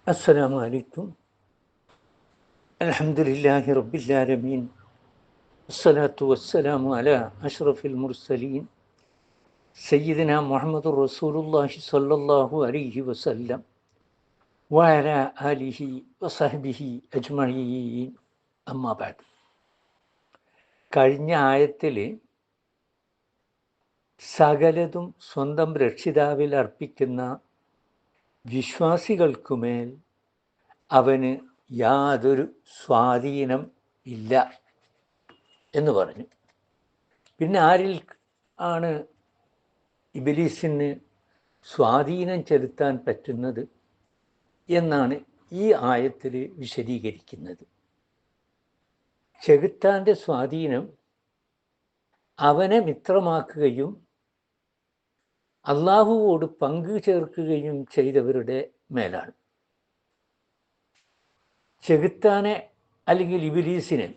അസ്സലാമു അലൈക്കും. അൽഹംദുലില്ലാഹി റബ്ബിൽ ആലമീൻ. അസ്സലാത്തു വസ്സലാമു അലാ അഷ്റഫിൽ മുർസലീൻ സയ്യിദിനാ മുഹമ്മദുർ റസൂലുള്ളാഹി സ്വല്ലല്ലാഹു അലൈഹി വസല്ലം വഅലാ ആലിഹി വസഹ്ബിഹി അജ്മഈൻ. അമ്മാ ബഅദ്. കഴിഞ്ഞ ആയത്തിൽ സകലതും സ്വന്തം രക്ഷിതാവിൽ അർപ്പിക്കുന്ന വിശ്വാസികൾക്കുമേൽ അവന് യാതൊരു സ്വാധീനം ഇല്ല എന്ന് പറഞ്ഞു. പിന്നെ ആരിൽ ആണ് ഇബ്ലീസിന് സ്വാധീനം ചെലുത്താൻ പറ്റുന്നത് എന്നാണ് ഈ ആയത്തിൽ വിശദീകരിക്കുന്നത്. ചെകുത്താൻ്റെ സ്വാധീനം അവനെ മിത്രമാക്കുകയും അള്ളാഹുവോട് പങ്കു ചേർക്കുകയും ചെയ്തവരുടെ മേലാണ്. ചെകുത്താനെ അല്ലെങ്കിൽ ഇബ്ലീസിനെ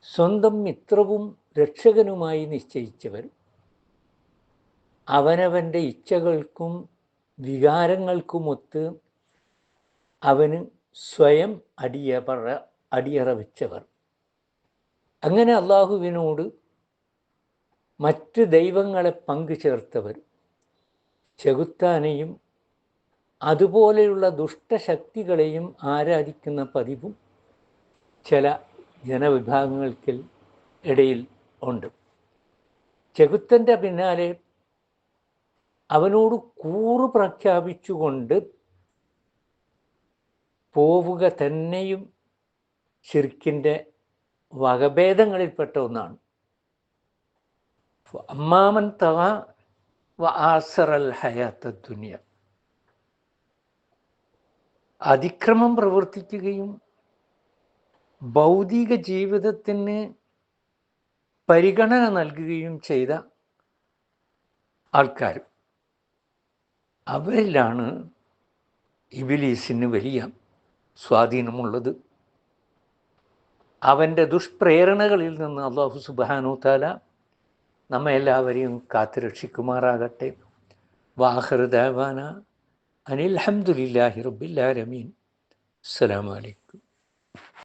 സ്വന്തം മിത്രവും രക്ഷകനുമായി നിശ്ചയിച്ചവർ അവനവൻ്റെ ഇച്ഛകൾക്കും വികാരങ്ങൾക്കുമൊത്ത് അവന് സ്വയം അടിയറ വെച്ചവർ. അങ്ങനെ അള്ളാഹുവിനോട് മറ്റ് ദൈവങ്ങളെ പങ്കു ചേർത്തവർ ചെകുത്താനെയും അതുപോലെയുള്ള ദുഷ്ടശക്തികളെയും ആരാധിക്കുന്ന പതിവും ചില ജനവിഭാഗങ്ങൾക്ക് ഇടയിൽ ഉണ്ട്. ചെകുത്തൻ്റെ പിന്നാലെ അവനോട് കൂറ് പ്രഖ്യാപിച്ചുകൊണ്ട് പോവുക തന്നെയും ശിർക്കിൻ്റെ വകഭേദങ്ങളിൽപ്പെട്ട ഒന്നാണ്. അമ്മാമൻ തവ വ ആസറൽ ഹയാത്ത ദുനിയ, അതിക്രമം പ്രവർത്തിക്കുകയും ഭൗതിക ജീവിതത്തിന് പരിഗണന നൽകുകയും ചെയ്ത ആൾക്കാർ, അവരിലാണ് ഇബ്ലീസിന് വലിയ സ്വാധീനമുള്ളത്. അവൻ്റെ ദുഷ്പ്രേരണകളിൽ നിന്ന് അല്ലാഹു സുബ്ഹാനഹു തആല നമ്മെ എല്ലാവരെയും കാത്തുരക്ഷിക്കുമാറാകട്ടെ. വാഖിറു ദഅവാന അനിൽ ഹംദുലില്ലാഹി റബ്ബിൽ ആലമീൻ. അസ്സലാമു അലൈക്കും.